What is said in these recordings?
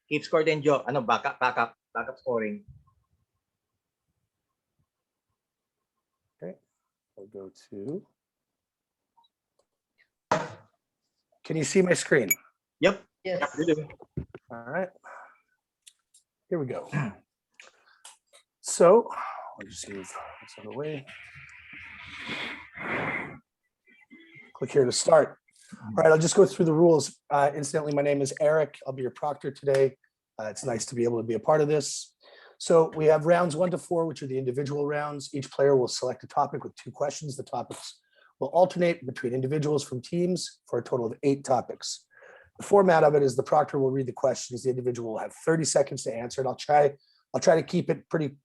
Keep score din, Joe. Ano, backup scoring. Okay, I'll go to. Can you see my screen? Yep. Yes. All right. Here we go. So I'll just move this out of the way. Click here to start. All right, I'll just go through the rules. Incidentally, my name is Erik. I'll be your proctor today. It's nice to be able to be a part of this. So we have rounds 1 to 4, which are the individual rounds. Each player will select a topic with 2 questions. The topics will alternate between individuals from teams for a total of 8 topics. The format of it is the proctor will read the questions. The individual will have 30 seconds to answer it. I'll try to keep it pretty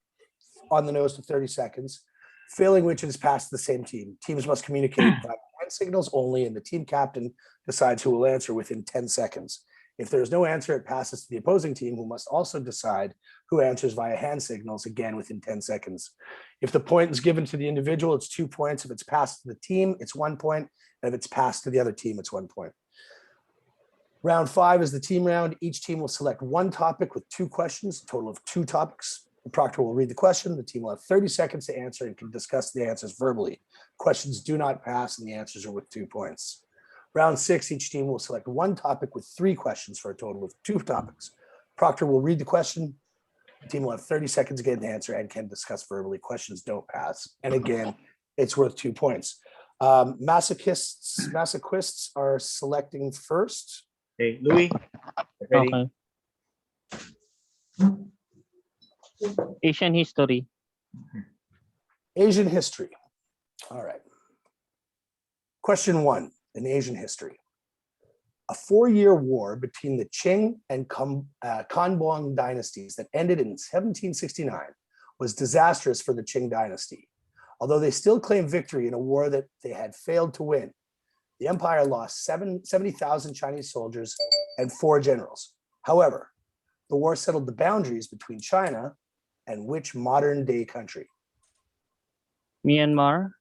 on the nose to 30 seconds, failing which it is passed to the same team. Teams must communicate by hand signals only, and the team captain decides who will answer within 10 seconds. If there is no answer, it passes to the opposing team, who must also decide who answers via hand signals, again within 10 seconds. If the point is given to the individual, it's 2 points. If it's passed to the team, it's 1 point. And if it's passed to the other team, it's 1 point. Round 5 is the team round. Each team will select 1 topic with 2 questions, a total of 2 topics. The proctor will read the question. The team will have 30 seconds to answer and can discuss the answers verbally. Questions do not pass and the answers are with 2 points. Round 6, each team will select 1 topic with 3 questions for a total of 2 topics. Proctor will read the question. The team will have 30 seconds again to answer and can discuss verbally. Questions don't pass. And again, it's worth 2 points. Masoquists are selecting first. Okay, Louis. Ready? Okay. Asian history. Asian history. All right. Question 1 in Asian history. A 4-year war between the Qing and Konbaung dynasties that ended in 1769 was disastrous for the Qing dynasty. Although they still claimed victory in a war that they had failed to win, the empire lost 70,000 Chinese soldiers and 4 generals. However, the war settled the boundaries between China and which modern day country? Myanmar.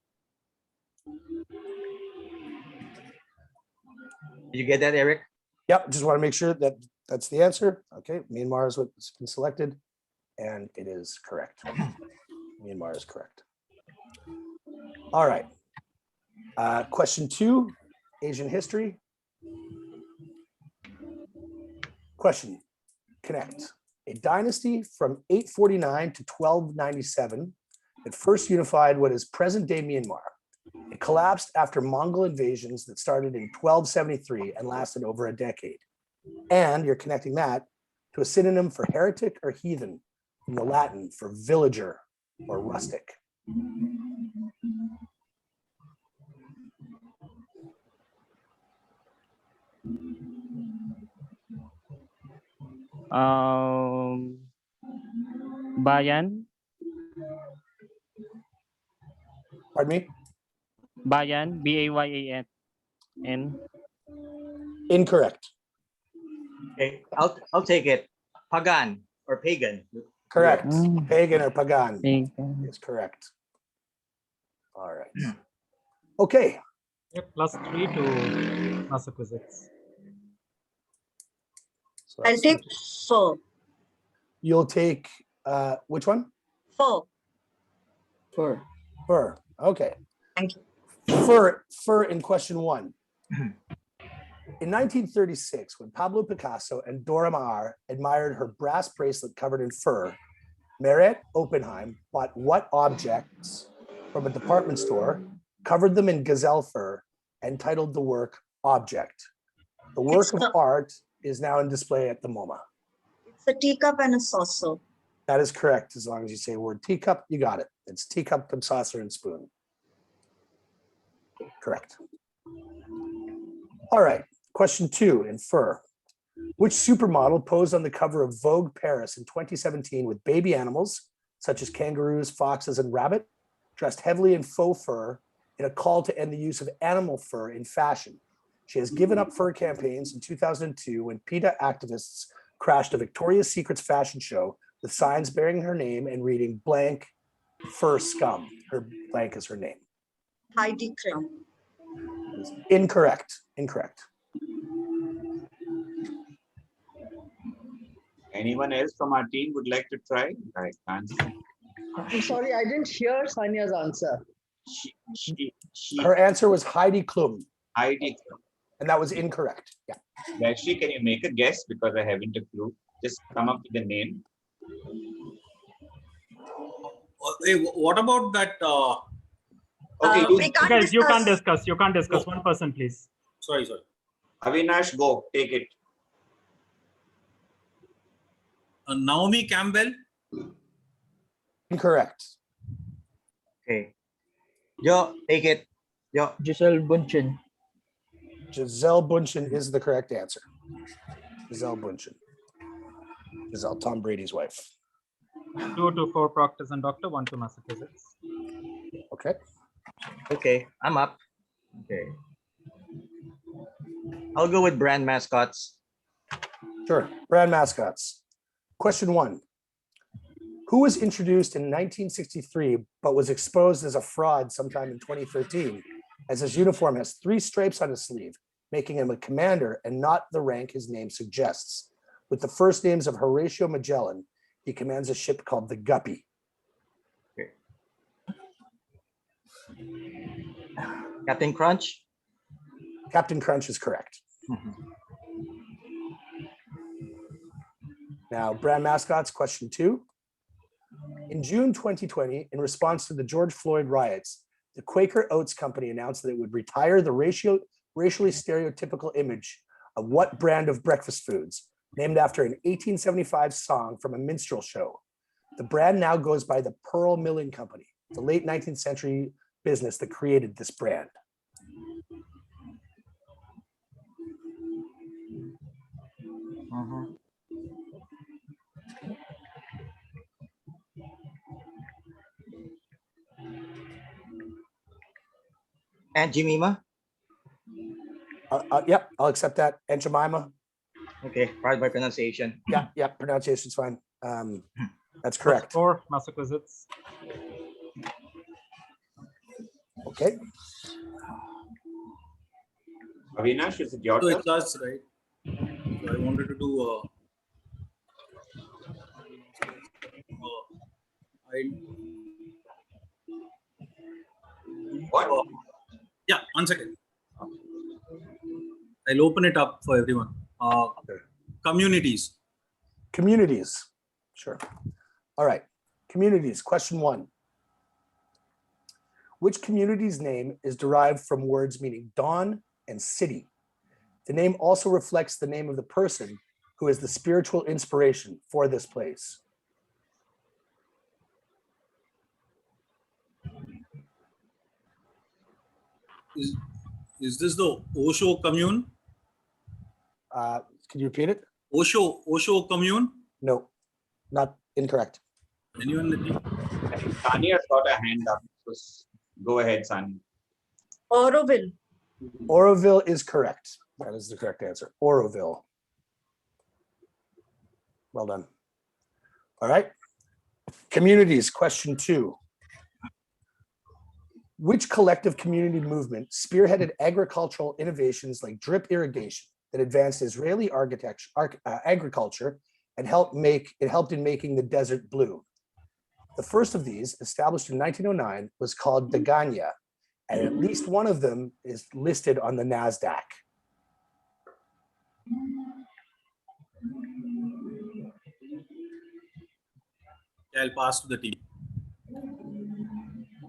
Did you get that, Erik? Yep, just want to make sure that that's the answer. Okay, Myanmar is what's been selected, and it is correct. Myanmar is correct. All right. Question 2, Asian history. Question, connect. A dynasty from 849 to 1297 that first unified what is present-day Myanmar. It collapsed after Mongol invasions that started in 1273 and lasted over a decade. And you're connecting that to a synonym for heretic or heathen, from the Latin for villager or rustic. Bayan. Pardon me? Bayan. B-A-Y-A-N. Incorrect. Okay, I'll take it. Pagan or pagan. Correct. Mm. Pagan or pagan Pagan. is correct. All right. Okay. Yep, +3 to Masoquizts. So I'll that's- take 4. You'll take which one? 4. Fur. Okay. Thank you. Fur in question 1. In 1936, when Pablo Picasso and Dora Maar admired her brass bracelet covered in fur, Meret Oppenheim bought what objects from a department store, covered them in gazelle fur, and titled the work Object. The work of art is now in display at the MoMA. It's a teacup and a saucer. That is correct. As long as you say the word teacup, you got it. It's teacup, cup, saucer, and spoon. Correct. All right. Question 2 in fur. Which supermodel posed on the cover of Vogue Paris in 2017 with baby animals, such as kangaroos, foxes, and rabbit, dressed heavily in faux fur in a call to end the use of animal fur in fashion? She has given up fur campaigns in 2002 when PETA activists crashed a Victoria's Secret's fashion show with signs bearing her name and reading blank fur scum. Her blank is her name. Heidi Klum. Incorrect. Incorrect. Anyone else from our team would like to try? I can't see. I'm sorry, I didn't hear Sania's answer. She Her answer was Heidi Klum, Heidi. and that was incorrect. Yeah. Actually, can you make a guess because I haven't a clue? Just come up with the name. Hey, what about that? Okay, We can't Guys, you can't discuss. discuss. You can't discuss. No. One person, please. Sorry. Avinash, go take it. Naomi Campbell. Incorrect. Okay. Yo, take it. Yo. Giselle Bundchen. Giselle Bundchen is the correct answer. Giselle Bundchen. Giselle, Tom Brady's wife. 2 to 4 Proctors and Doctor, 1 to Masoquizts. Okay. Okay, I'm up. Okay. I'll go with brand mascots. Sure. Brand mascots. Question 1. Who was introduced in 1963 but was exposed as a fraud sometime in 2013, as his uniform has 3 stripes on his sleeve, making him a commander and not the rank his name suggests? With the first names of Horatio Magellan, he commands a ship called the Guppy. Captain Crunch. Captain Crunch is correct. Now, brand mascots, question 2. In June 2020, in response to the George Floyd riots, the Quaker Oats Company announced that it would retire the racially stereotypical image of what brand of breakfast foods, named after an 1875 song from a minstrel show. The brand now goes by the Pearl Milling Company, the late 19th century business that created this brand. And Jemima. Yep, I'll accept that. And Jemima. Okay, pardon my pronunciation. Yeah, pronunciation's fine. That's correct. 4 Masoquizts. Okay. Avinash, is it your So turn? it's us, right? So I wanted to do. What? Yeah, 1 second. I'll open it up for everyone. Communities. Communities. Sure. All right. Communities. Question 1. Which community's name is derived from words meaning dawn and city? The name also reflects the name of the person who is the spiritual inspiration for this place. Is this the Osho commune? Can you repeat it? Osho commune? No, not incorrect. Anyone? Sania's got a hand up. So go ahead, Sania. Auroville. Oroville is correct. That is the correct answer. Oroville. Well done. All right. Communities, question 2. Which collective community movement spearheaded agricultural innovations like drip irrigation that advanced Israeli agriculture and helped in making the desert blue? The first of these, established in 1909, was called Dagania, and at least one of them is listed on the NASDAQ. I'll pass to the team.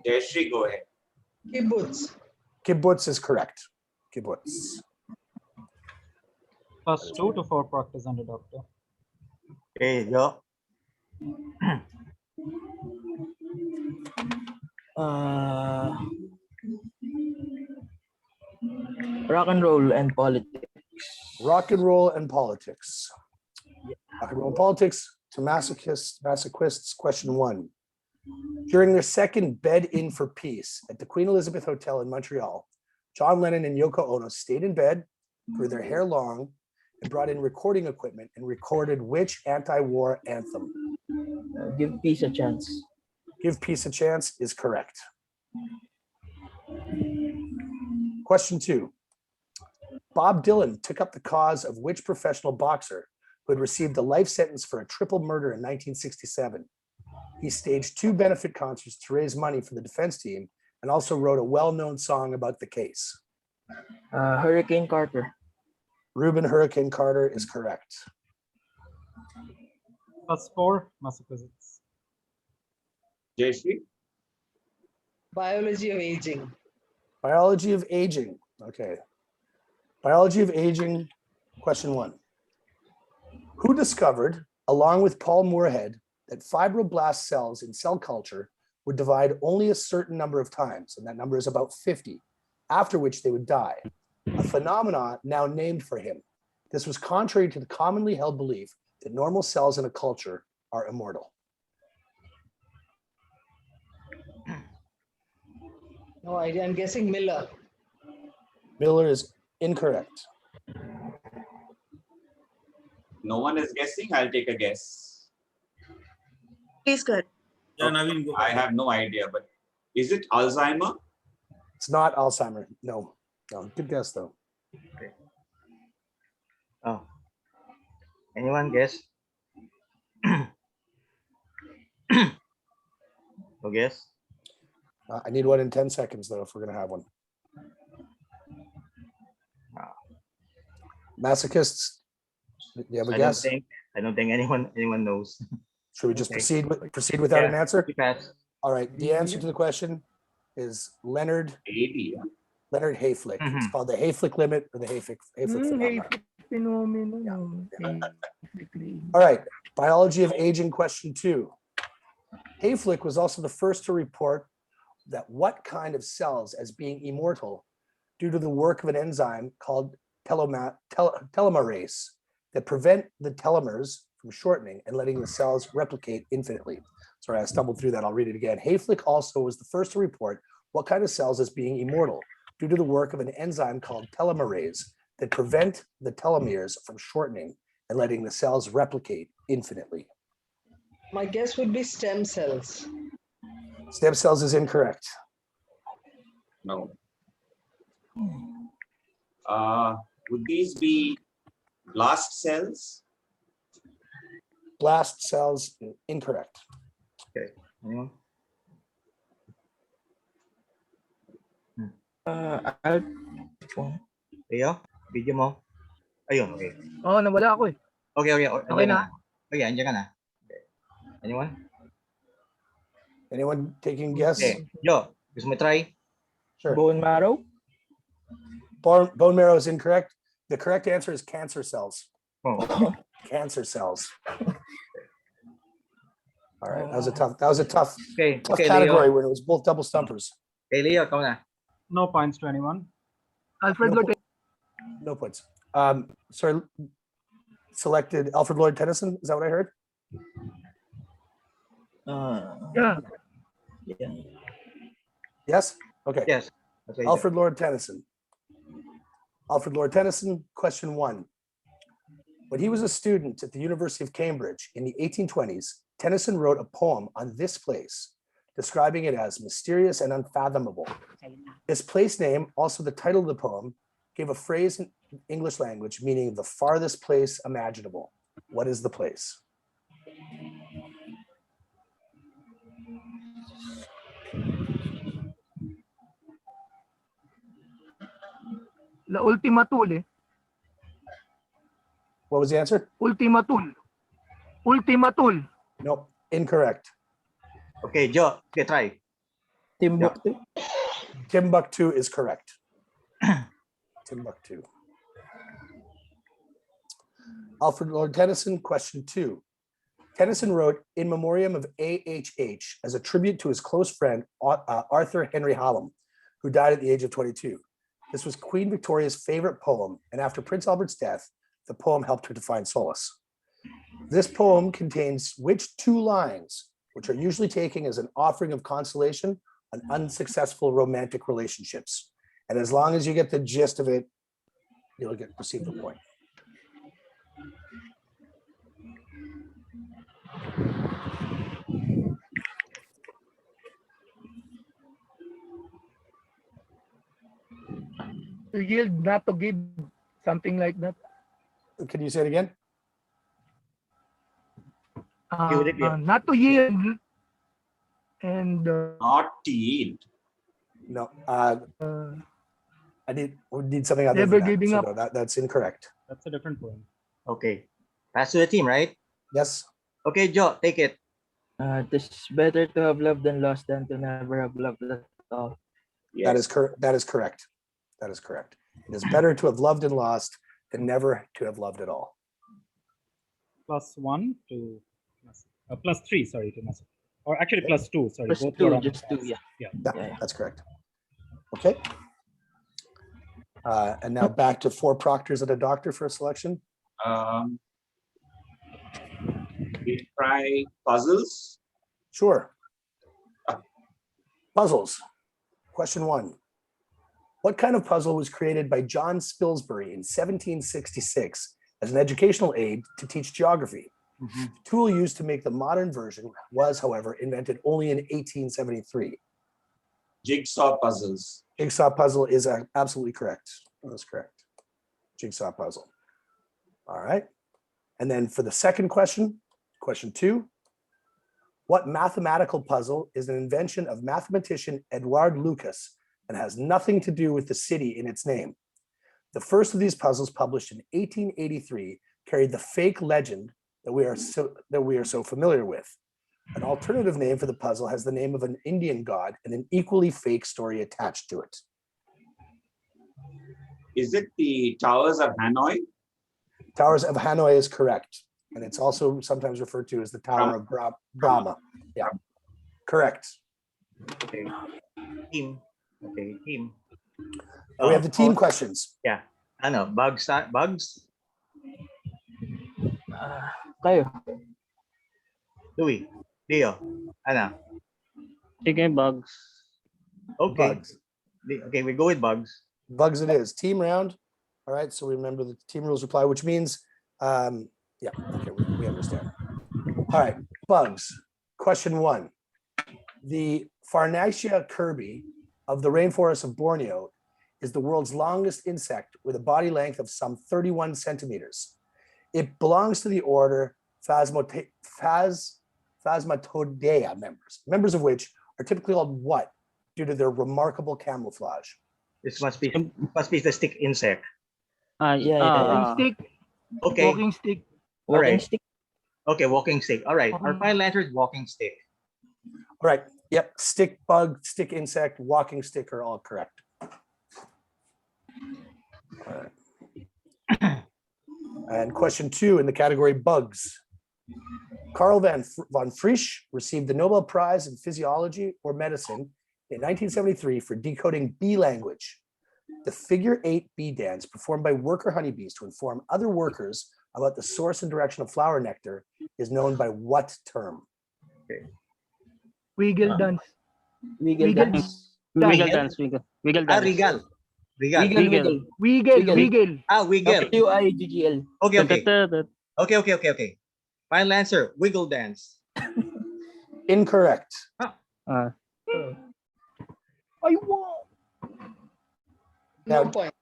Jayashree, go ahead. Kibbutz. Kibbutz is correct. Kibbutz. Plus 2 to 4 Proctors and a Doctor. Okay, yo. Rock and roll and politics. Rock and roll and politics. Rock and roll and politics to Masoquists, question 1. During their second Bed In for Peace at the Queen Elizabeth Hotel in Montreal, John Lennon and Yoko Ono stayed in bed, grew their hair long, and brought in recording equipment and recorded which anti-war anthem? Give peace a chance. Give Peace a Chance is correct. Question 2. Bob Dylan took up the cause of which professional boxer who had received a life sentence for a triple murder in 1967. He staged 2 benefit concerts to raise money for the defense team and also wrote a well-known song about the case. Hurricane Carter. Reuben Hurricane Carter is correct. Plus 4, Masoquizts. Jayashree, Biology of aging. Biology of aging. Okay. Biology of aging, question 1. Who discovered, along with Paul Moorhead, that fibroblast cells in cell culture would divide only a certain number of times, and that number is about 50, after which they would die, a phenomenon now named for him. This was contrary to the commonly held belief that normal cells in a culture are immortal. No idea. I'm guessing Miller. Miller is incorrect. no one is guessing. I'll take a guess. Please go ahead. Yeah, Naveen, go I ahead. have no idea, but is it Alzheimer? It's not Alzheimer. No, no. Good guess though. Oh. Anyone guess? No guess? I need one in 10 seconds though, if we're gonna have one. Masochists, do you have a guess? I don't think anyone knows. Should we just Okay. proceed without an Yeah. answer? We pass. All right, the answer to the question is Leonard 80. Hayflick. It's Mhm. called the Hayflick limit or the Hayflick phenomenon. All right, biology of aging, question 2. Hayflick was also the first to report that what kind of cells as being immortal due to the work of an enzyme called telomerase that prevent the telomeres from shortening and letting the cells replicate infinitely. Sorry, I stumbled through that. I'll read it again. Hayflick also was the first to report what kind of cells as being immortal due to the work of an enzyme called telomerase that prevent the telomeres from shortening and letting the cells replicate infinitely. My guess would be stem cells. Stem cells is incorrect. No. Would these be blast cells? Blast cells, incorrect. Anyone? Leo, video mo. Ayun, okay. Oh, nawala ako eh. Okay. Okay na. Okay, andyan ka na. Okay. Anyone? Anyone taking guess? Okay. Yo, gusto mo try? Sure. Bone marrow. Bone marrow is incorrect. The correct answer is cancer cells. Oh. Cancer cells. All right, that was a tough Okay, category Leo. when it was both double stumpers. Okay, Leo, ikaw na. No points to anyone. Alfred No, no points. Sorry, selected Alfred Lloyd Tennyson. Is that what I heard? Yeah. Yes. Okay. Yes. That's what he said. Alfred Lord Tennyson. Alfred Lord Tennyson, question 1. When he was a student at the University of Cambridge in the 1820s, Tennyson wrote a poem on this place, describing it as mysterious and unfathomable. This place name, also the title of the poem, gave a phrase in English language meaning the farthest place imaginable. What is the place? La Ultima Thule eh. What was the answer? Ultima Thule. Ultima Thule. No, incorrect. Okay, Joe, okay, try. Timbuktu. Timbuktu is correct. Timbuktu. Alfred Lord Tennyson, question 2. Tennyson wrote In Memoriam of AHH as a tribute to his close friend, Arthur Henry Hallam, who died at the age of 22. This was Queen Victoria's favorite poem, and after Prince Albert's death, the poem helped her to find solace. This poem contains which 2 lines, which are usually taken as an offering of consolation on unsuccessful romantic relationships. And as long as you get the gist of it, you'll receive the point. To yield, not to give. Something like that. Can you say it again? You repeat. Not to yield. And Not to yield. No, uh, we need something other Never than that. giving So up. no, that's incorrect. That's a different poem. Okay. Pass to the team, right? Yes, Okay, Joe, take it. It is better to have loved and lost than to never have loved at all. Yes. that is correct. That is correct. That is correct. It is better to have loved and lost than never to have loved at all. +1 to +3, sorry, to Masoquist. Or actually +2, sorry. Plus both two, were on just two, pass. yeah. Yeah. Yeah. That's correct. Okay. And now back to 4 proctors and a doctor for a selection. We try puzzles. Sure. Puzzles. Question 1. What kind of puzzle was created by John Spilsbury in 1766 as an educational aid to teach geography? The tool used to make the modern version was, however, invented only in 1873. Jigsaw puzzles. Jigsaw puzzle is absolutely correct. That's correct. Jigsaw puzzle. All right. And then for the second question, question 2. What mathematical puzzle is an invention of mathematician Edouard Lucas and has nothing to do with the city in its name? The first of these puzzles, published in 1883, carried the fake legend that we are so familiar with. An alternative name for the puzzle has the name of an Indian god and an equally fake story attached to it. Is it the Towers of Hanoi? Towers of Hanoi is correct. And it's also sometimes referred to as the Tower of Brahma. Yeah, correct. Okay. Team. Okay, team. We have the team questions. Yeah. Ano, bugs. Kayo. Louis. Leo. Ano? Sige, bugs. Okay. Bugs. Okay, we go with bugs. Bugs it is. Team round. All right, so we remember the team rules apply, which means, yeah, okay, we understand. All right, bugs. Question 1. The Farnacia kirby of the rainforest of Borneo is the world's longest insect with a body length of some 31 centimeters. It belongs to the order Phasmatodea members of which are typically called what due to their remarkable camouflage? This must be the stick insect. Yeah. stick, Okay. walking stick. All Walking right. stick. Okay, walking stick. All right. Our final answer is walking stick. All right, yep, stick bug, stick insect, walking stick are all correct. All right. And question 2 in the category bugs. Carl von Frisch received the Nobel Prize in Physiology or Medicine in 1973 for decoding bee language. The figure 8 bee dance performed by worker honeybees to inform other workers about the source and direction of flower nectar is known by what term? Wiggle dance. Wiggle Wiggle. dance. Wiggle dance. Wiggle dance. Regal. Wiggle. Wiggle. Wiggle. Wiggle. WIGGL. Okay. Final answer, wiggle dance. Incorrect. I won. Now, No points.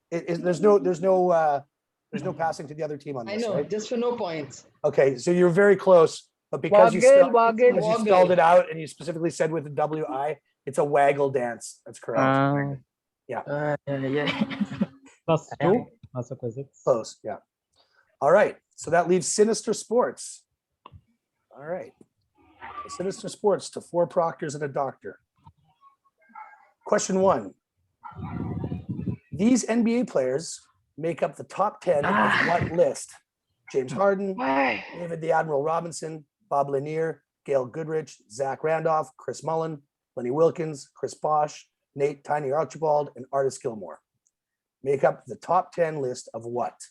there's no passing to the other team on I this, know, right? just for no points. Okay, so you're very close, but because you Waggle. spelled it out and you specifically said with the WI, it's a waggle dance. That's correct. Yeah. +2, Masoquizts. Close, yeah. All right, so that leaves Sinister Sports. All right. So Sinister Sports to 4 proctors and a doctor. Question 1. These NBA players make up the top 10 of what list? James Harden, David the Admiral Robinson, Bob Lanier, Gail Goodrich, Zach Randolph, Chris Mullen, Lenny Wilkins, Chris Bosh, Nate Tiny Archibald, and Artis Gilmore. Make up the top 10 list of what?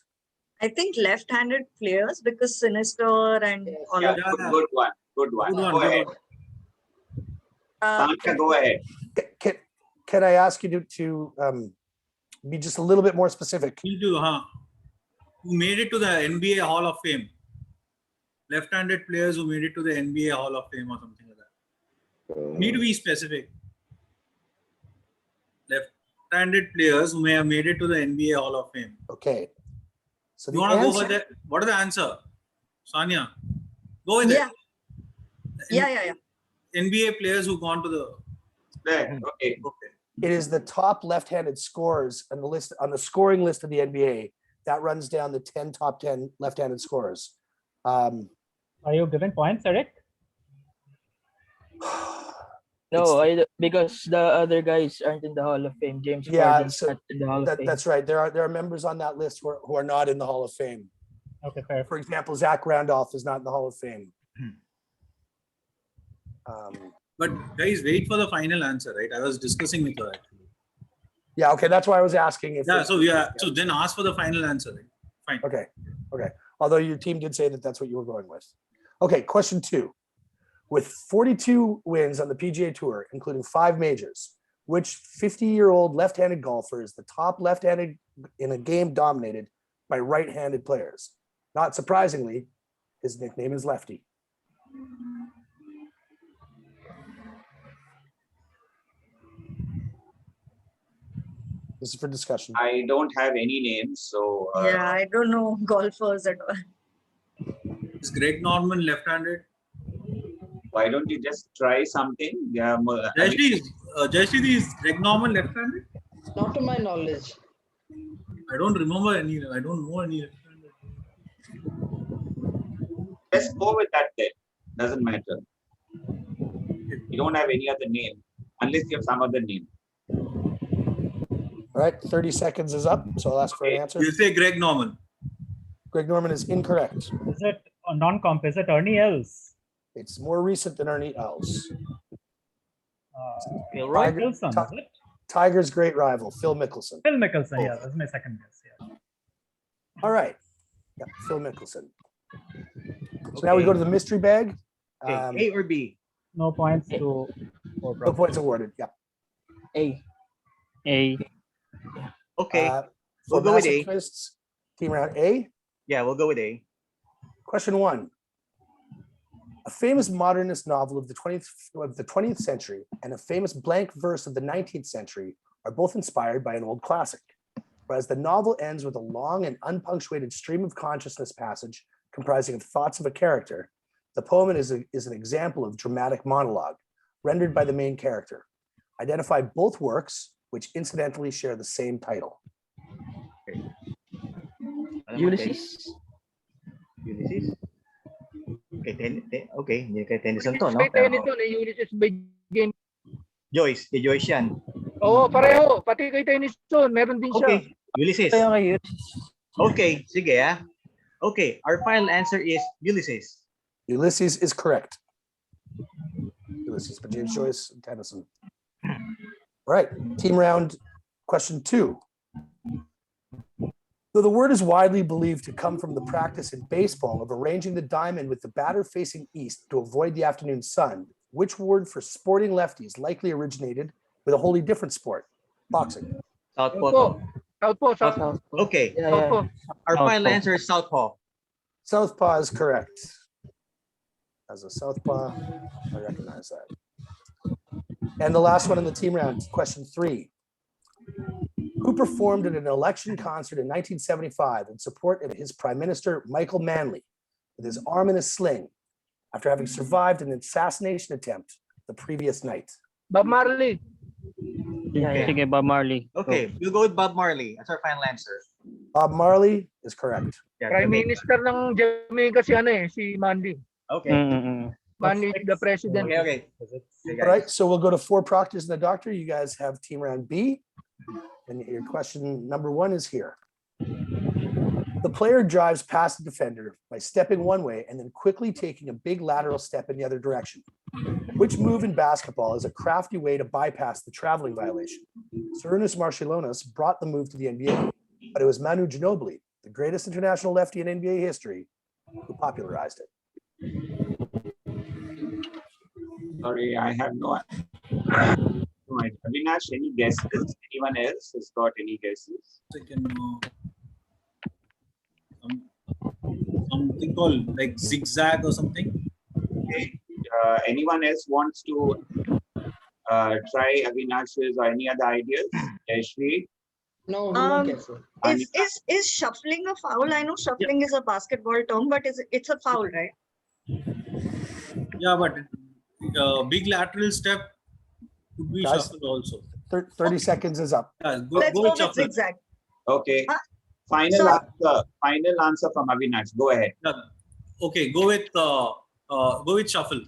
I think left-handed players because Sinister and all Yeah, of good one. Good one. Good one, Go good ahead. them. Sandhya, go ahead. Can I ask you to be just a little bit more specific? Who made it to the NBA Hall of Fame? Left-handed players who made it to the NBA Hall of Fame or something like that. Need to be specific. Left-handed players who may have made it to the NBA Hall of Fame. Okay. So You the want to go answer, for that? What is the answer? Sanya? Go with Yeah. it. Yeah. NBA players who gone to the. There, okay. It is the top left-handed scorers on the list, on the scoring list of the NBA. That runs down the top 10 left-handed scorers. Are you giving points, Erik? No, because the other guys aren't in the Hall of Fame. James Yeah, Harden's so not in the Hall of Fame. That's right. There are members on that list who are not in the Hall of Fame. Okay, fair. For example, Zach Randolph is not in the Hall of Fame. But guys, wait for the final answer, right? I was discussing with her actually. Yeah, okay, that's why I was asking if. Yeah, so then ask for the final answer, right? Fine. Okay. Although your team did say that that's what you were going with. Okay, question 2. With 42 wins on the PGA Tour, including 5 majors, which 50-year-old left-handed golfer is the top left-handed in a game dominated by right-handed players? Not surprisingly, his nickname is Lefty. This is for discussion. I don't have any names, so Yeah, I don't know golfers at all. Is Greg Norman left-handed? why don't you just try something? Yeah, Jayashree, is Greg Norman left-handed? Not to my knowledge. I don't remember any. I don't know any left-handed. just go with that then. Doesn't matter. You don't have any other name unless you have some other name. All right, 30 seconds is up, so I'll ask for an answer. You say Greg Norman. Greg Norman is incorrect. Is it a non-comp? Is it Ernie Els? It's more recent than Ernie Els. Phil Tiger- Mickelson, Ti- is it? Tiger's great rival, Phil Mickelson. Phil Mickelson, yeah, that's my second guess. Yeah. All right. Yeah, Phil Mickelson. So now we go to the mystery bag. Okay, A or B? No points to. No points awarded. Yeah. A. Okay, For we'll go with A. Masoquizts, team round A. Yeah, we'll go with A. Question 1. A famous modernist novel of the 20th century and a famous blank verse of the 19th century are both inspired by an old classic. Whereas the novel ends with a long and unpunctuated stream of consciousness passage comprising of thoughts of a character, the poem is an example of dramatic monologue rendered by the main character. Identify both works, which incidentally share the same title. Ulysses. Ulysses? Okay, hindi kay Tennyson to, no? May Tennyson eh, Ulysses by Game. Joyce, kay Joyce yan. Oo, pareho. Pati kay Tennyson, meron din siya. Okay, Ulysses. Kaya kay Ulysses. Okay, sige ah. Okay, our final answer is Ulysses. Ulysses is correct. Ulysses by James Joyce and Tennyson. All right, team round question 2. Though the word is widely believed to come from the practice in baseball of arranging the diamond with the batter facing east to avoid the afternoon sun, which word for sporting lefties likely originated with a wholly different sport? Boxing. Southpaw. Opo. Southpaw. Southpaw. Okay, Yeah, yeah. Southpaw. our final Southpaw. answer is Southpaw. Southpaw is correct. As a southpaw, I recognize that. And the last one in the team round, question 3. Who performed at an election concert in 1975 in support of his Prime Minister, Michael Manley, with his arm in a sling after having survived an assassination attempt the previous night? Bob Marley. Yeah. Sige, Bob Marley. Okay, we'll go with Bob Marley. That's our final answer. Bob Marley is correct. Yeah, Prime Jamaica. Minister ng Jamaica si ano eh, si Manley. Okay. Manley is the president. Okay. Okay, All right, so we'll go to 4 proctors and the doctor. You guys have team round B. And your question number 1 is here. The player drives past the defender by stepping one way and then quickly taking a big lateral step in the other direction. Which move in basketball is a crafty way to bypass the traveling violation? Sarunas Marciulionis brought the move to the NBA, but it was Manu Ginobili, the greatest international lefty in NBA history, who popularized it. Sorry, I have no idea. Avinash, any guesses? Anyone else has got any guesses? Something called like zigzag or something. Okay. Anyone else wants to try Avinash's or any other ideas? Jayashree? No, Is shuffling a foul? I know shuffling is a basketball term, but it's a foul, right? Yeah, but big lateral step could be Guys? shuffle also. 30 seconds is up. Yeah, Let's go go with with shuffle. zigzag. Okay. Huh? Final Sorry. answer. Final answer from Avinash. Go ahead. Yeah. Okay, go with shuffle.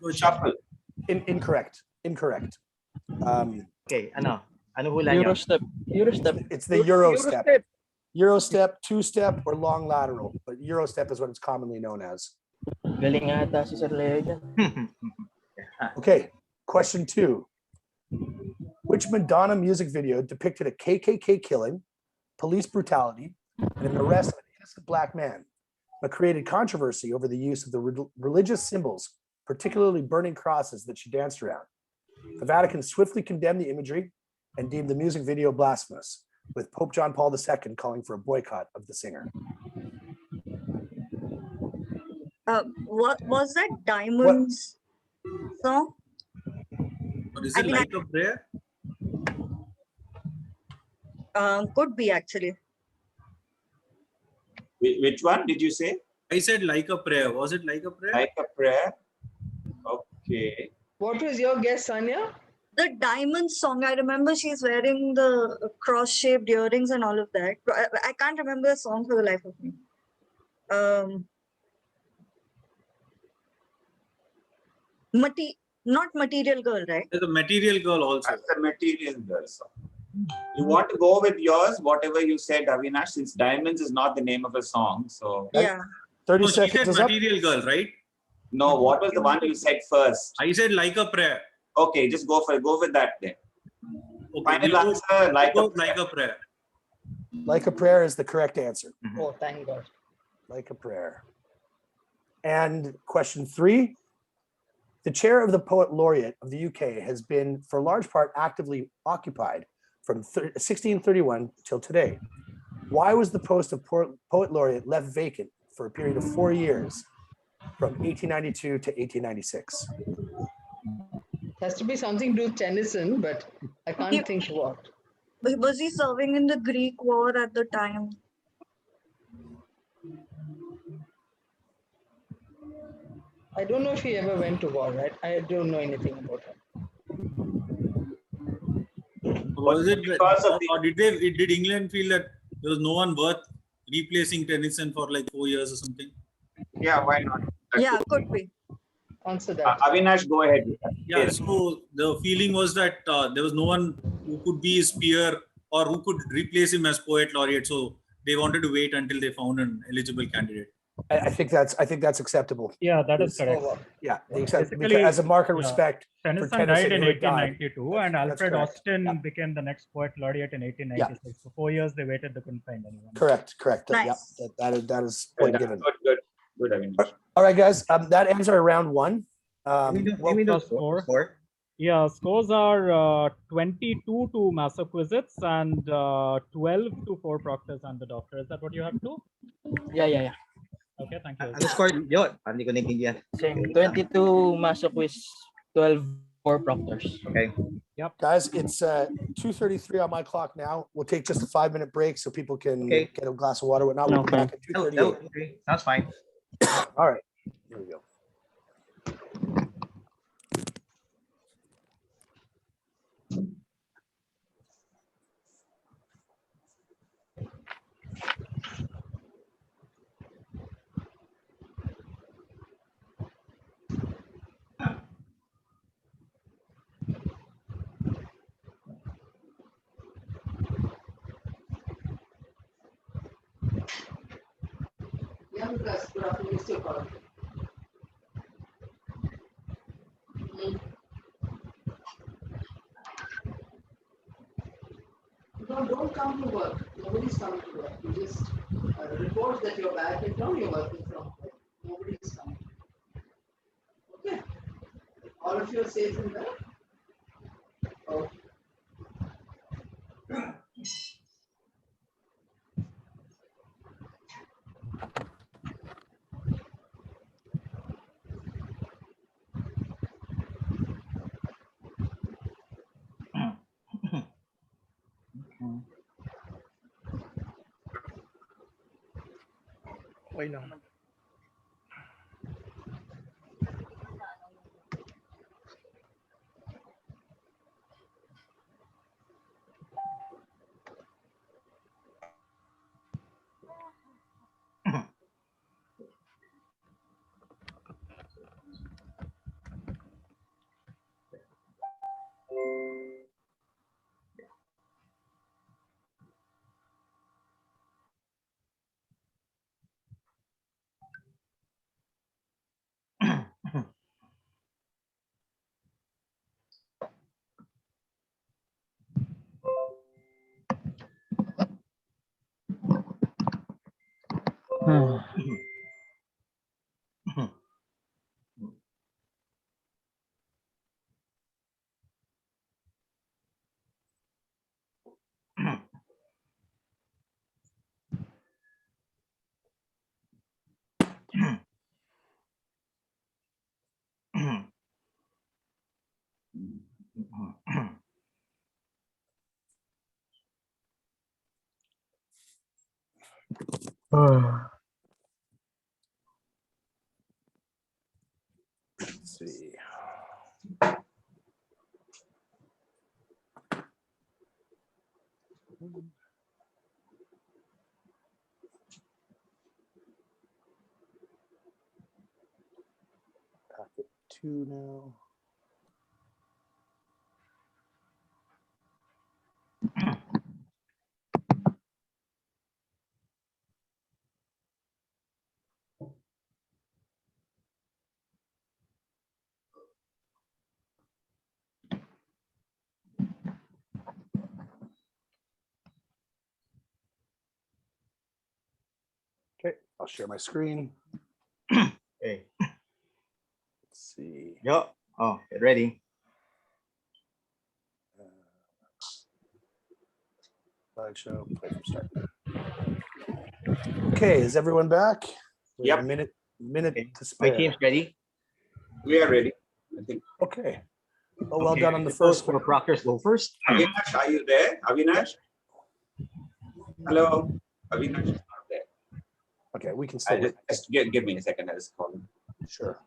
Go with Shuffle. Incorrect. Incorrect. Okay, ano hula nyo? Eurostep. Eurostep. It's the Euro step. Eurostep. Euro step, two-step, or long lateral. But Euro step is what it's commonly known as. Galing ata si Sir Leo dyan. Okay, question 2. Which Madonna music video depicted a KKK killing, police brutality, and an arrest of an innocent black man, but created controversy over the use of the religious symbols, particularly burning crosses that she danced around? The Vatican swiftly condemned the imagery and deemed the music video blasphemous, with Pope John Paul II calling for a boycott of the singer. What was that Diamonds song? Or is it like a prayer? Could be actually. Which one did you say? I said like a prayer. Was it like a prayer? Like a prayer. Okay. What was your guess, Sanya? The Diamond song. I remember she's wearing the cross-shaped earrings and all of that. I can't remember the song for the life of me. Not Material Girl, right? There's a Material Girl also. That's the Material Girl song. You want to go with yours, whatever you said, Avinash, since Diamonds is not the name of a song. So Yeah. 30 No, she seconds said is up. Material Girl, right? no, what was the one you said first? I said like a prayer. Okay, just go with that then. Okay, Final we'll answer, like go a prayer. like a prayer. Like a prayer is the correct answer. Oh, thank God. Like a prayer. And question 3. The chair of the Poet Laureate of the UK has been, for large part, actively occupied from 1631 till today. Why was the post of Poet Laureate left vacant for a period of 4 years from 1892 to 1896? Has to be something to do with Tennyson, but I can't think what. Was he serving in the Greek war at the time? I don't know if he ever went to war, right? I don't know anything about him. Was it Because of the- or did England feel that there was no one worth replacing Tennyson for like 4 years or something? Yeah, why not? Yeah, could be. Answer that. Avinash, go ahead. Yeah, Yes. so the feeling was that there was no one who could be his peer or who could replace him as poet laureate. So they wanted to wait until they found an eligible candidate. I think that's acceptable. Yeah, that is Yes. correct. Yeah, they accept, Basically, because as a mark of yeah. respect. Tennyson Tennyson died in who had died. 1892 and That's Alfred correct. Austin Yeah. became the next poet laureate in 1896. For 4 years, they waited, they couldn't find anyone. Correct. Yeah, Nice. that is point given. Good, Avinash. All right, guys, that ends our round 1. Give me those score. score. Yeah, scores are 22 to Masoquizts and 12 to 4 Proctors and the Doctor. Is that what you have to? Yeah. Okay, thank you. Ano score yun? Parang hindi ko naintindihan. Same. 22 Masoquizts, 12 for Proctors. Okay. Guys, it's 2:33 on my clock now. We'll take just a 5-minute break so people can Okay. get a glass of water. Whatnot. We'll be Okay. back at No, 2:38. okay. Sounds fine. All right, here we go. Yeah, because good afternoon, Mr. Paul. No, don't come to work. Nobody's coming to work. You just report that you're back in town, you're working from home. Nobody's coming. Okay. All of you are safe in there? Okay. Okay lang. Let's see. Packet 2 now. Okay, I'll share my screen. Okay. Let's see. Yo. Oh, get ready. Slideshow, play from start. Okay, is everyone back? We have Yep. a minute Okay. to My spare. team's ready. We are ready. I think. Okay. Oh, well Okay, done on the those first four one. Proctors go first. Avinash, are you there? Avinash? Hello? Avinash is not there. Okay, we can still wait. Just give me a second. I'll just call him. Sure.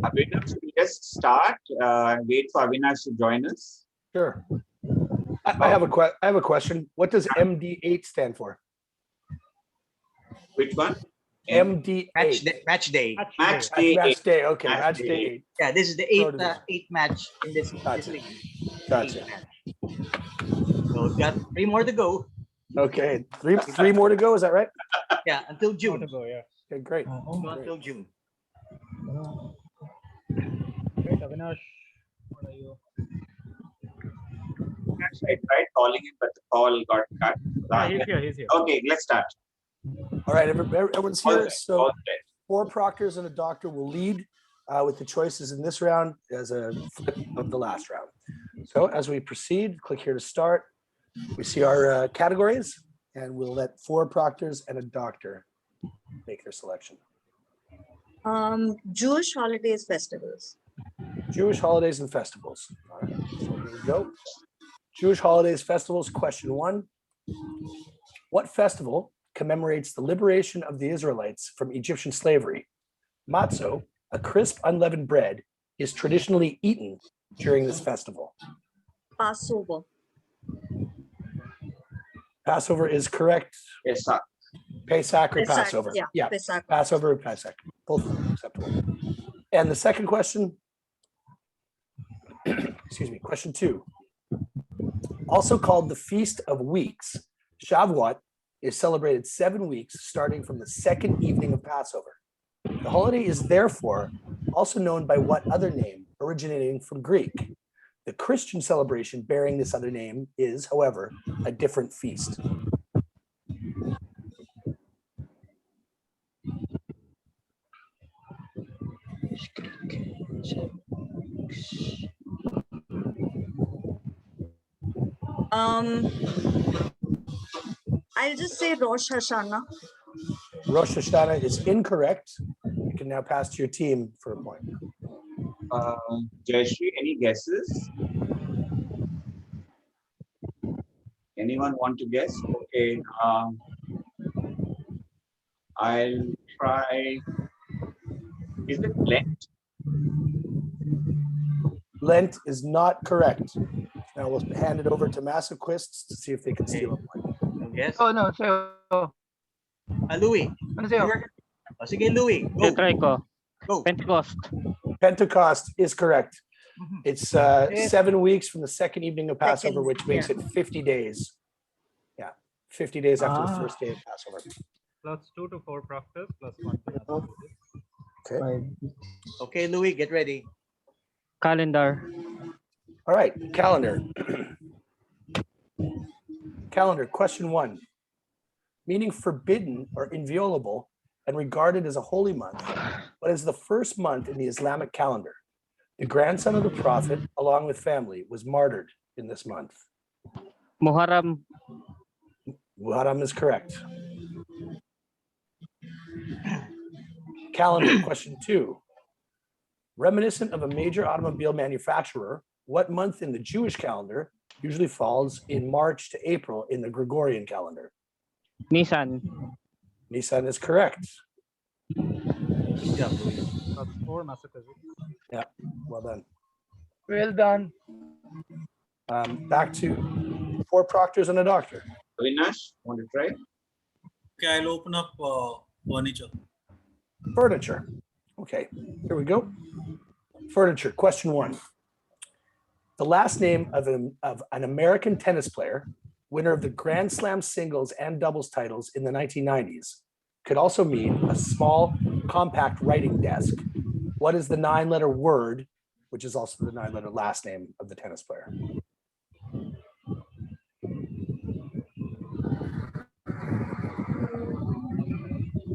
Avinash, we just start and wait for Avinash to join us. Sure. I have a question. What does MD8 stand for? Which one? MD8. Match day. Match day. Match day. Okay, Match match day day 8. Yeah, this is the eighth Prcotors. eighth match in this Gotcha. league. Gotcha. Eighth match. So we've got 3 more to go. Okay, three more to go. Is that right? Yeah, until More June. to go, yeah. Okay, great. Until June. Great, Avinash. What are you? I tried calling him, but the call got cut. Yeah, he's here. He's here. Okay, let's start. All right, everyone's All here. set, So all set. 4 proctors and a doctor will lead with the choices in this round as a flip of the last round. So as we proceed, click here to start. We see our categories, and we'll let 4 proctors and a doctor make their selection. Jewish holidays, festivals. Jewish holidays and festivals. All right, so here we go. Jewish holidays, festivals, question 1. What festival commemorates the liberation of the Israelites from Egyptian slavery? Matzo, a crisp unleavened bread, is traditionally eaten during this festival. Passover. Passover is correct. Pesach. Pesach or Pesach, Passover? yeah, Pesach. Passover or Pesach, both acceptable. And the second question, excuse me, question 2. Also called the Feast of Weeks, Shavuot is celebrated 7 weeks starting from the second evening of Passover. The holiday is therefore also known by what other name, originating from Greek? The Christian celebration bearing this other name is, however, a different feast. I'll just say Rosh Hashanah. Rosh Hashanah is incorrect. You can now pass to your team for a point. Jayashree, any guesses? Anyone want to guess? Okay. I'll try. Is it Lent? Lent is not correct. Now we'll hand it over to Masoquizts to see if they can steal a point. Yes. Oh no, so Louis. Ano sa'yo? O, sige, Louis. Go. Try ko. Go. Pentecost. Pentecost is correct. Mhm. It's Yes. 7 weeks from the second evening of Passover, Second, which makes it 50 days. Yeah, 50 days after the Ah. first day of Passover. +2 to 4 Proctors, +1 to Massachusetts. Okay. 5. Okay, Louis, get ready. Calendar. All right, calendar. Calendar, question 1. Meaning forbidden or inviolable and regarded as a holy month, what is the first month in the Islamic calendar? The grandson of the prophet, along with family, was martyred in this month. Muharram. Muharram is correct. Calendar, question 2. Reminiscent of a major automobile manufacturer, what month in the Jewish calendar usually falls in March to April in the Gregorian calendar? Nisan. Nisan is correct. Good job, Louis. +4 Massachusetts. Well done. Well done. Back to 4 proctors and a doctor. Avinash, want to try? Okay, I'll open up furniture. Furniture. Okay, here we go. Furniture, question 1. The last name of an American tennis player, winner of the Grand Slam singles and doubles titles in the 1990s, could also mean a small, compact writing desk. What is the 9-letter word, which is also the 9-letter last name of the tennis player?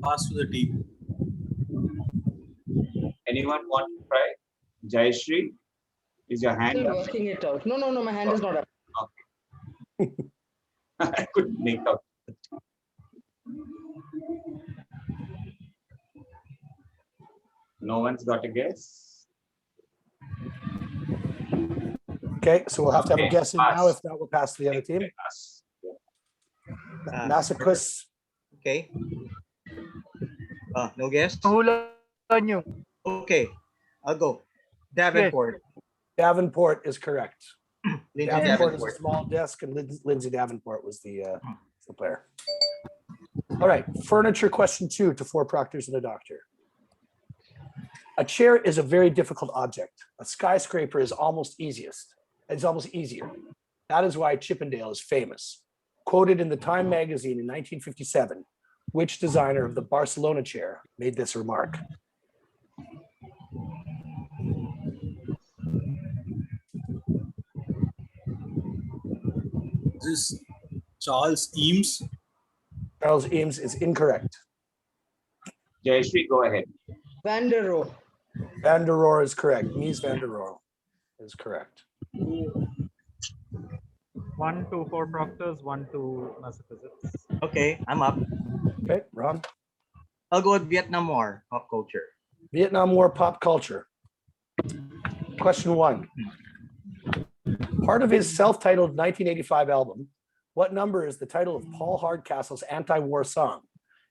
Pass to the team. Anyone want to try? Jayashree, is your hand Still up? working it out. No, no, no, my hand is not up. I couldn't make out. No one's got a guess. Okay, so we'll have to have a Okay, guess in now. pass. If not, we'll pass to the other team. Pass. Masoquizts, Okay. No guess? Nahulaan nyo. Okay, I'll go. Davenport. Davenport is correct. Lindsay Davenport is a Davenport. small desk, and Lindsay Davenport was the player. All right, furniture question 2 to 4 proctors and a doctor. A chair is a very difficult object. A skyscraper is almost easiest. It's almost easier. That is why Chippendale is famous. Quoted in the Time magazine in 1957, which designer of the Barcelona chair made this remark? This is Charles Eames. Charles Eames is incorrect. Jayashree, go ahead. Van der Rohe. Van der Rohe is correct. Mies van der Rohe is correct. 1 to 4 Proctors, 1 to Massachusetts. Okay, I'm up. Okay, Ron. I'll go with Vietnam War, pop culture. Vietnam War pop culture. Question 1. Part of his self-titled 1985 album, what number is the title of Paul Hardcastle's anti-war song?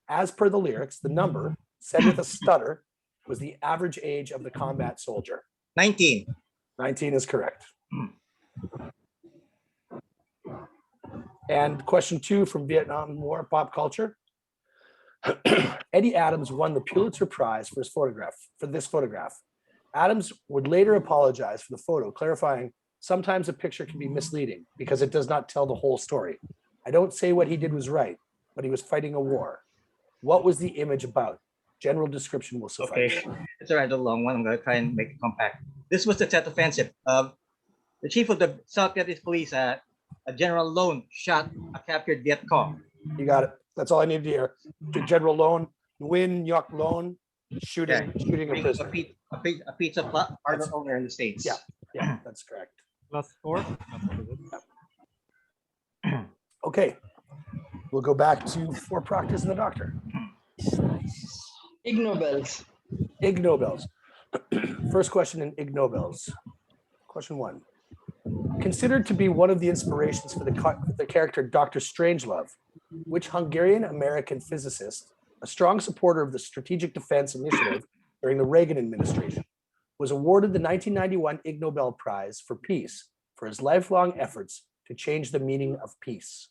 As per the lyrics, the number, said with a stutter, was the average age of the combat soldier. 19. 19 is correct. And question 2 from Vietnam War pop culture. Eddie Adams won the Pulitzer Prize for this photograph. Adams would later apologize for the photo, clarifying, sometimes a picture can be misleading because it does not tell the whole story. I don't say what he did was right, but he was fighting a war. What was the image about? General description will suffice. Okay, it's a rather long one. I'm going to try and make it compact. This was the Tet Offensive. The chief of the South Vietnamese police, General Lone, shot a captured Viet Cong. You got it. That's all I need to hear. General Lone, Nguyen Ngoc Lone, shooting a prisoner. A pizza parlor owner in the States. Yeah, that's correct. +4 Massachusetts. Okay, we'll go back to 4 proctors and the doctor. Ig Nobels. Ig Nobels. First question in Ig Nobels. Question 1. Considered to be one of the inspirations for the character Dr. Strangelove, which Hungarian-American physicist, a strong supporter of the Strategic Defense Initiative during the Reagan administration, was awarded the 1991 Ig Nobel Prize for Peace for his lifelong efforts to change the meaning of peace?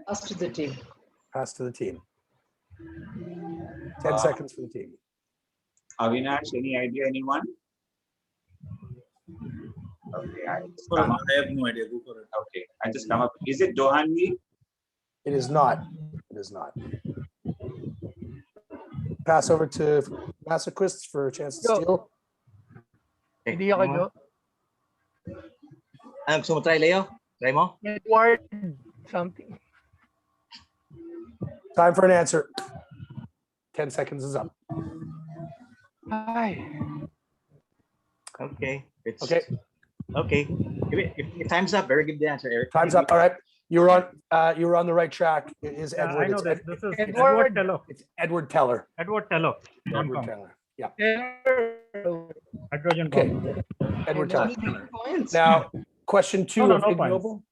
Pass to the team. Pass to the team. 10 seconds for the team. Avinash, any idea, anyone? Okay, I just I come up. have no idea. Go for it. Okay, I just come up. Is it Dohanvi? It is not. It is not. Pass over to Masoquists for a chance to Yo. steal. Hindi ako, Jo. Gusto mo try, Leo? Try mo? Edward something. Time for an answer. 10 seconds is up. Ay. Okay. It's, Okay, Okay. If time's up, very good answer, Eric. time's up. All right. You were on the right track. It is Yeah, Edward. I know It's this. This is Edward. Edward Tello. It's Edward Teller. Edward Tello. Edward Teller. Yeah. Hydrogen Okay. bomb. Edward Any Teller. points? Now, question two No, of no ignoble.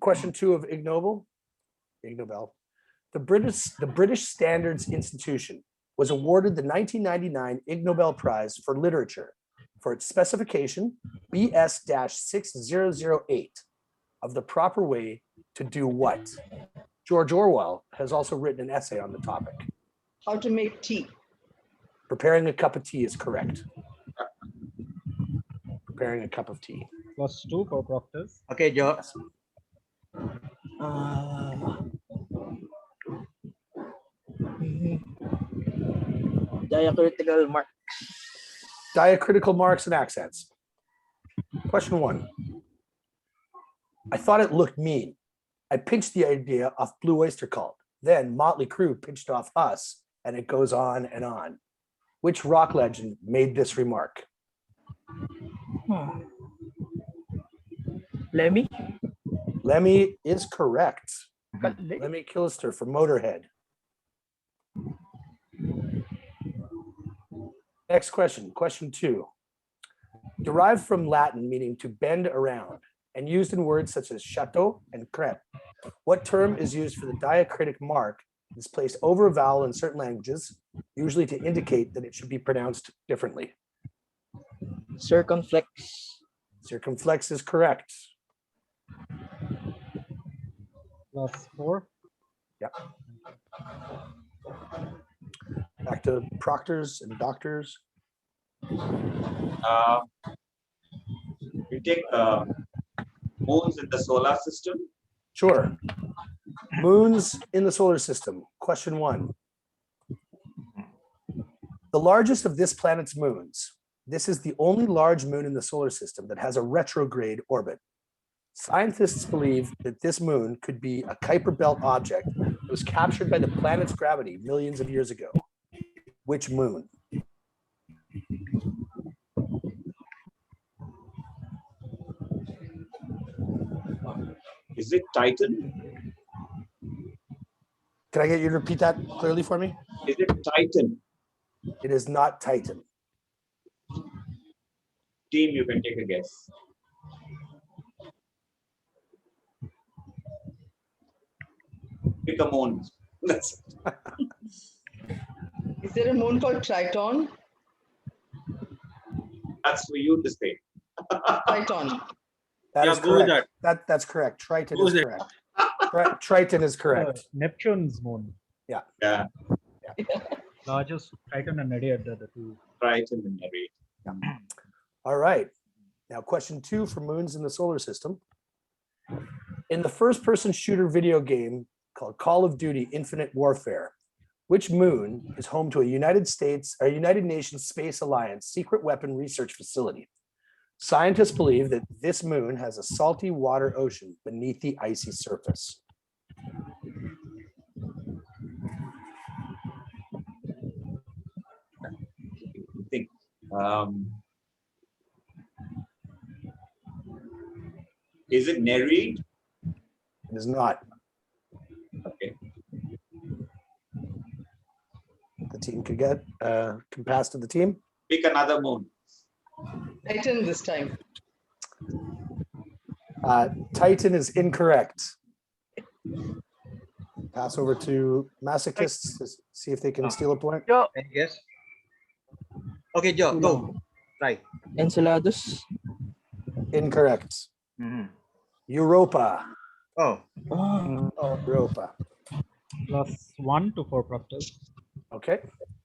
Question two of ignoble. Ignobel. The British Standards Institution was awarded the 1999 Ig Nobel Prize for Literature for its specification BS-6008 of the proper way to do what? George Orwell has also written an essay on the topic. How to make tea. Preparing a cup of tea is correct. Preparing a cup of tea. +2 for Proctors. Okay, Joe. Diacritical mark. Diacritical marks and accents. Question one. I thought it looked mean. I pinched the idea off Blue Oyster Cult. Then Motley Crue pinched off us, and it goes on and on. Which rock legend made this remark? Lemmy. Lemmy is correct. Kalde. Lemmy Killister for Motorhead. Next question, question two. Derived from Latin meaning to bend around and used in words such as chateau and crêpe. What term is used for the diacritic mark that is placed over a vowel in certain languages, usually to indicate that it should be pronounced differently? Circumflex. Circumflex is correct. +4. Yep. Back to proctors and doctors. We take moons in the solar system. Sure. Moons in the solar system. Question one. The largest of this planet's moons. This is the only large moon in the solar system that has a retrograde orbit. Scientists believe that this moon could be a Kuiper Belt object that was captured by the planet's gravity millions of years ago. Which moon? Is it Titan? Can I get you to repeat that clearly for me? Is it Titan? It is not Titan. Team, you can take a guess. Pick a moon. That's it. Is there a moon called Triton? That's for you to say. Triton. That Yeah, is go with correct. That's correct. Triton Go is with it. correct. Triton is correct. Neptune's moon. Yeah, Largest Titan and Nereid are the two. Triton and Nereid. All right. Now, question two for moons in the solar system. In the first-person shooter video game called Call of Duty Infinite Warfare, which moon is home to a United Nations Space Alliance secret weapon research facility? Scientists believe that this moon has a salty water ocean beneath the icy surface. I think. Is it Nereid? It is not. Okay. The team could get can pass to the team. Pick another moon. Titan this time. Titan is incorrect. Pass over to Masochists to see if they can steal a point. Jo. Any guess? Okay, Joe, go. Try. Enceladus. Incorrect. Mhm. Europa. Oh, Europa. +1 to 4 Proctors. Okay.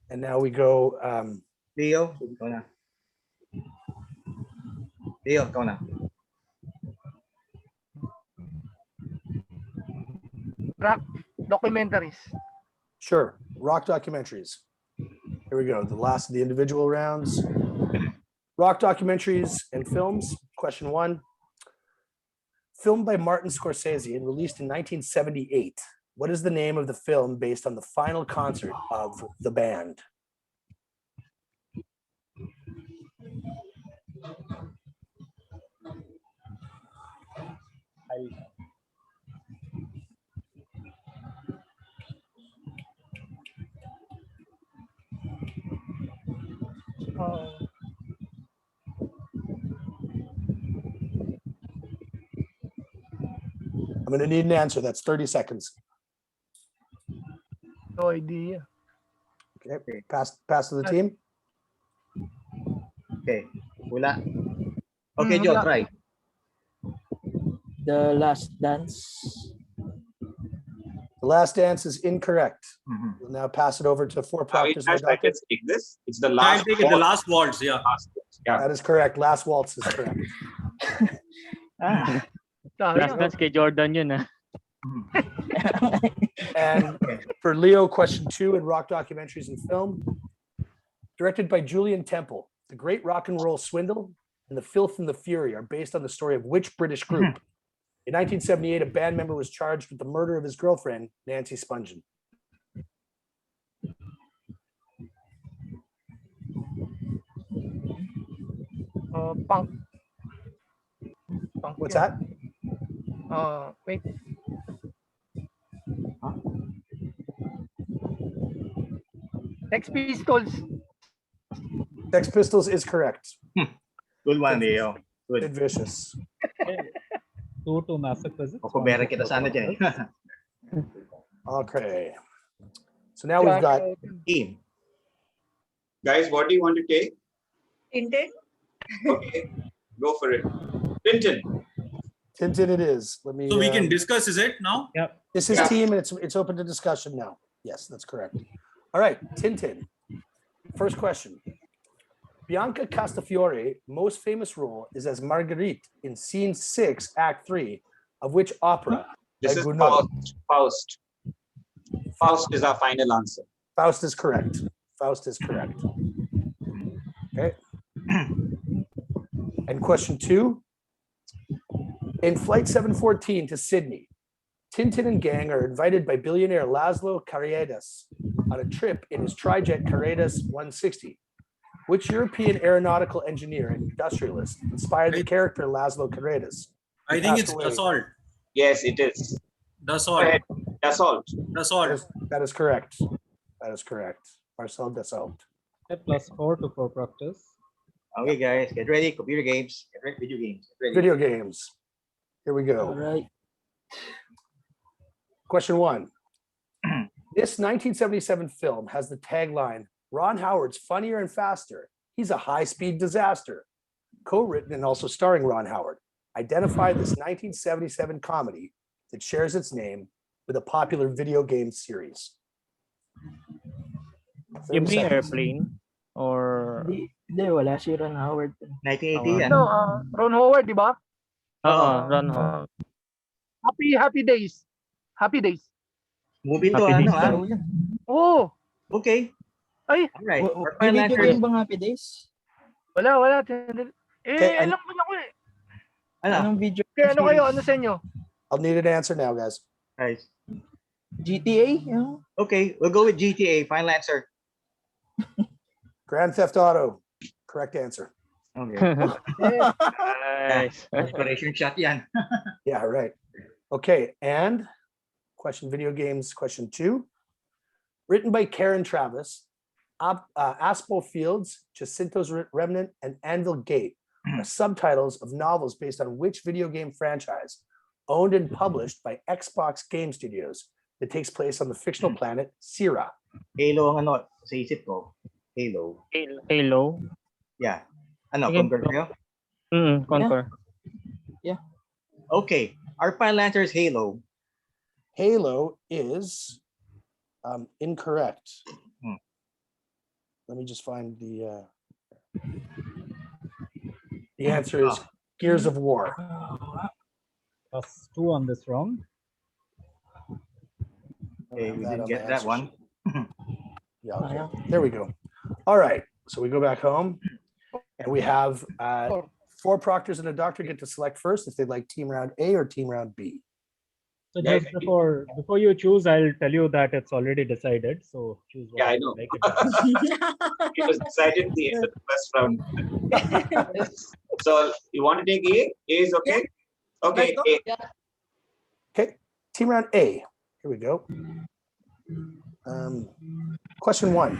And now we go, Leo, ikaw na. Leo, ikaw na. Rock documentaries. sure, rock documentaries. Here we go. The last of the individual rounds. Rock documentaries and films. Question 1. Filmed by Martin Scorsese and released in 1978. What is the name of the film based on the final concert of the band? I'm going to need an answer. That's 30 seconds. No idea. Okay, pass to the team. Okay, wala. Okay, Joe, wala. try. The Last Dance. The Last Dance is incorrect. Mhm. We'll now pass it over to 4 Proctors. Avinash, I can take this. It's the I'll last. take it. The waltz. last waltz. Yeah. Last waltz. Yeah. That is correct. Last Waltz is correct. Ah. Last dance kay Jordan yun ah. And for Leo, question 2 in rock documentaries and film. Directed by Julian Temple, The Great Rock and Roll Swindle and The Filth and the Fury are based on the story of which British group? In 1978, a band member was charged with the murder of his girlfriend, Nancy Spungen. Punk. What's yun. that? Wait. Sex Pistols. Sex Pistols is correct. Good one, Leo. Sid Good. Vicious. 2 to Masoquizts. Kupabera kita sana dyan eh. Okay. So now we've got Team. Guys, what do you want to take? Tintin? Okay, go for it. Tintin. Tintin it is. Let me. So we can discuss, is it now? This is Yeah. team and it's open to discussion now. Yes, that's correct. All right, Tintin. First question. Bianca Castafiore, most famous role is as Marguerite in scene 6, act 3 of which opera? This by is Gounod? Faust. Faust is our final answer. Faust is correct. Faust is correct. Okay. And question 2. In Flight 714 to Sydney, Tintin and gang are invited by billionaire Laszlo Carreras on a trip in his trijet Carreras 160. Which European aeronautical engineer and industrialist inspired the character Laszlo Carreras? I think it's Passed away. Dassault. Yes, it is. Go Dassault. ahead. Dassault. Dassault. That is correct. That is correct. Marcel Dassault. +4 to 4 Proctors. Okay, guys, get ready. Computer games. Get ready. Video games. Get ready. Video games. Here we All go. right. Question 1. This 1977 film has the tagline, Ron Howard's funnier and faster. He's a high-speed disaster. Co-written and also starring Ron Howard. Identify this 1977 comedy that shares its name with a popular video game series. You 30 bring seconds. airplane or Hindi, wala si Ron Howard. 1980 yan. No, Ron Howard, di ba? Ron Howard. Happy Days. Happy Days. Movie to, Happy ano, Days ah. daw. Oo. Okay. Ay, All right. Our May final video answer is, game bang Happy Days? wala. Okay, Alam ko na ko eh. ano, Anong video? Kaya ano kayo? Ano sa inyo? I'll need an answer now, guys. guys. GTA? Ano? Okay, we'll go with GTA. Final answer. Grand Theft Auto. Correct answer. Okay. Nice. Inspiration shot yan. Yeah, right. Okay, and video games, question 2. Written by Karen Travis, Aspel Fields, Jacinto's Remnant, and Anvil Gate are subtitles of novels based on which video game franchise owned and published by Xbox Game Studios that takes place on the fictional planet Sira? Halo ang ano, sa isip ko. Halo. Halo. Yeah. Ano, Okay. concur kayo? Concur. Okay. Our final answer is Halo. Halo is incorrect. Let me just find the answer is Gears of War. +2 on this round. Okay, we That didn't on get my that answer one. Yeah, okay. There we go. All right, so we go back home and we have 4 proctors and a doctor get to select first if they'd like team round A or team round B. So Yeah, just before you choose, I'll tell you that it's already decided. So choose what Yeah, I you know. like it better. It was decided at the end of the first round. So you want to take A? A is okay? Okay, A. Okay, team round A. Here we go. Question 1.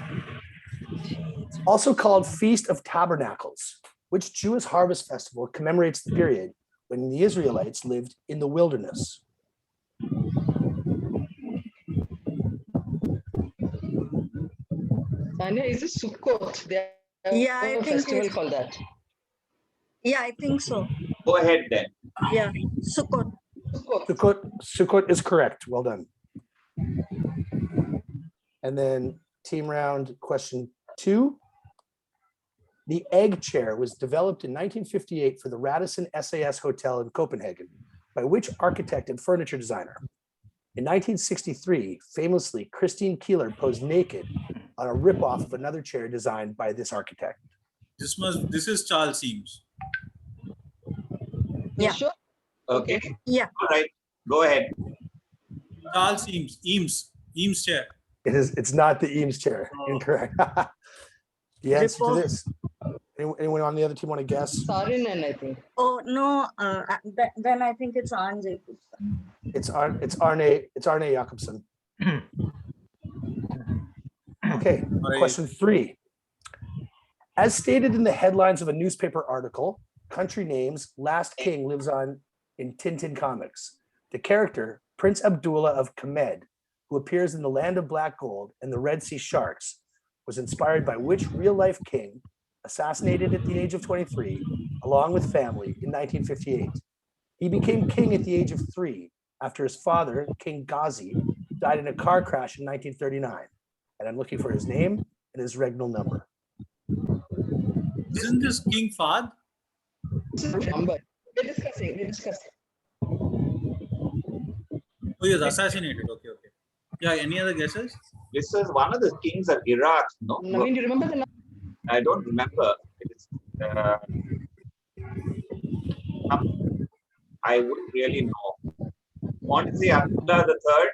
Also called Feast of Tabernacles, which Jewish harvest festival commemorates the period when the Israelites lived in the wilderness? Tanya, is it Sukkot? They have Yeah, I a think festival it's- called that. Yeah, I think so. Go ahead then. Yeah, Sukkot. Sukkot is correct. Well done. And then team round question 2. The egg chair was developed in 1958 for the Radisson SAS Hotel in Copenhagen by which architect and furniture designer? In 1963, famously, Christine Keeler posed naked on a ripoff of another chair designed by this architect. This is Charles Eames. Yeah. Sure. Okay. Yeah. All right. Go ahead. Charles Eames chair. It's not the Eames chair. Incorrect. The answer to this. Anyone on the other team want to guess? Saarinen, I think. Oh no, then I think it's Arne Jacobson. It's Arne Jacobson. Okay, question 3. As stated in the headlines of a newspaper article, country names Last King lives on in Tintin comics. The character, Prince Abdullah of Kemed, who appears in The Land of Black Gold and the Red Sea Sharks, was inspired by which real-life king assassinated at the age of 23, along with family, in 1958. He became king at the age of 3 after his father, King Ghazi, died in a car crash in 1939. And I'm looking for his name and his regnal number. Isn't this King Fahd? Number. We're discussing. Oh, he was assassinated. Okay. Yeah, any other guesses? This is one of the kings of Iraq, no? Naveen, do you remember the number? I don't remember. It is, I wouldn't really know. Want to say Abdullah the Third?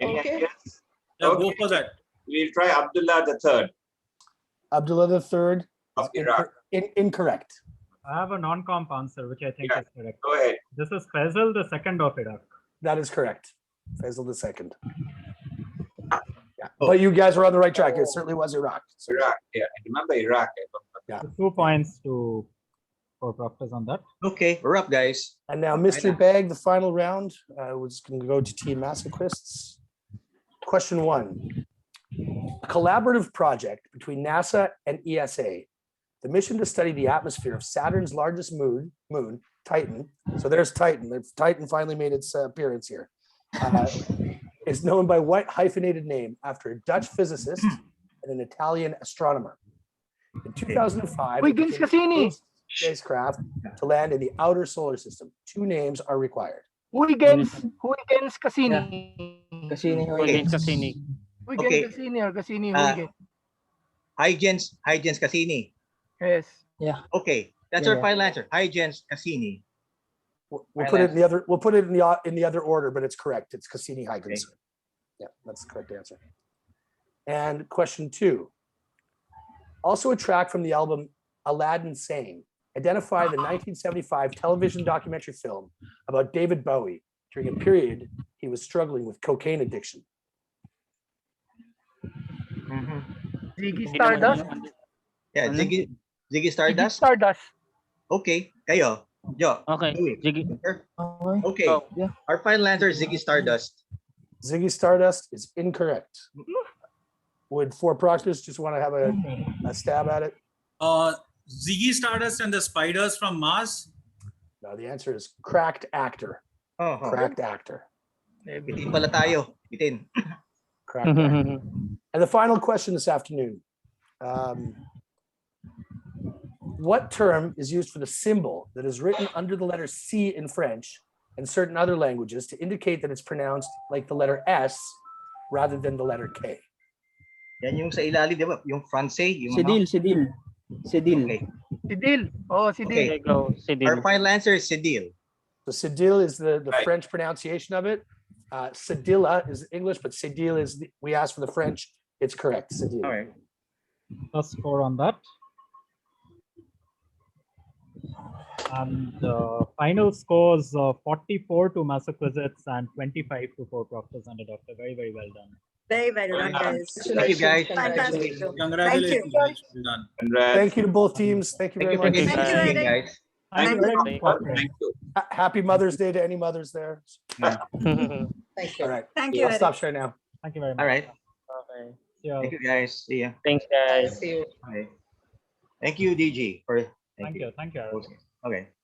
Any ideas? Yeah, go for that. We'll try Abdullah the Third Abdullah III of Iraq. Incorrect. I have a non-comp answer, which I think is correct. Go ahead. This is Faisal II of Iraq. That is correct. Faisal II. Yeah. But you guys were on the right track. It certainly was Iraq. So, Iraq. Yeah, I remember Iraq. I don't So 2 points for Proctors on that. Okay, we're up, guys. and now mystery bag, the final round, was going to go to Team Masoquists. Question 1. A collaborative project between NASA and ESA. The mission to study the atmosphere of Saturn's largest moon, Titan. So there's Titan. Titan finally made its appearance here. Is known by what hyphenated name after a Dutch physicist and an Italian astronomer? In 2005, it became the Cassini. first spacecraft to land in the outer solar system. 2 names are required. Huygens Cassini. Cassini. Cassini. Huygens Okay. Cassini or Cassini Huygens. Huygens. Huygens Cassini. Yes. Yeah. Okay, that's Yeah, our yeah. final answer. Huygens Cassini. We'll put it in the other. We'll put it in the other order, but it's correct. It's Cassini Huygens. Okay. Yeah, that's the correct answer. And question 2. Also a track from the album Aladdin Sane. Identify the 1975 television documentary film about David Bowie during a period he was struggling with cocaine addiction. Ziggy Stardust. Yeah, Ziggy Stardust. Stardust. Okay, kayo. Jo. Okay, Louis. Ziggy. Okay, Oh. Yeah. our final answer is Ziggy Stardust. Ziggy Stardust is incorrect. Would 4 Proctors just want to have a stab at it? Ziggy Stardust and the Spiders from Mars. No, the answer is cracked actor. Oh, Cracked actor. bitin pala tayo. Bitin. Cracked actor. And the final question this afternoon. What term is used for the symbol that is written under the letter C in French and certain other languages to indicate that it's pronounced like the letter S rather than the letter K? Yan yung sa ilalim, di ba? Yung Francais, yung Sidil, Sidil. Sidil. Okay. Sidil. Oh, Sidil. Okay. Go, Sidil. Our final answer is Sedil. So Sidil is the Right. French pronunciation of it. Sedilla is English, but Sidil is, we asked for the French. It's correct, Sidil. All right. Plus 4 on that. And final scores 44 to Masoquizts and 25 to 4 Proctors and a Doctor. Very, very well done. Very well done, guys. Thank you, guys. Fantastic. Congratulations. Well done. Congrats. Thank you to both teams. Thank you Thank very you for much. Thank you, participating, Erik. guys. Thank you very Thank much. Thank you. Happy Mother's Day to any mothers there. Thank All you. right, Thank you, I'll Erik. stop sharing now. Thank you very much. All right. Okay. See you all. Thank you, guys. See ya. Thanks, guys. See you. Okay. Thank you, DG. Thank you. Thank you, Erik. Okay.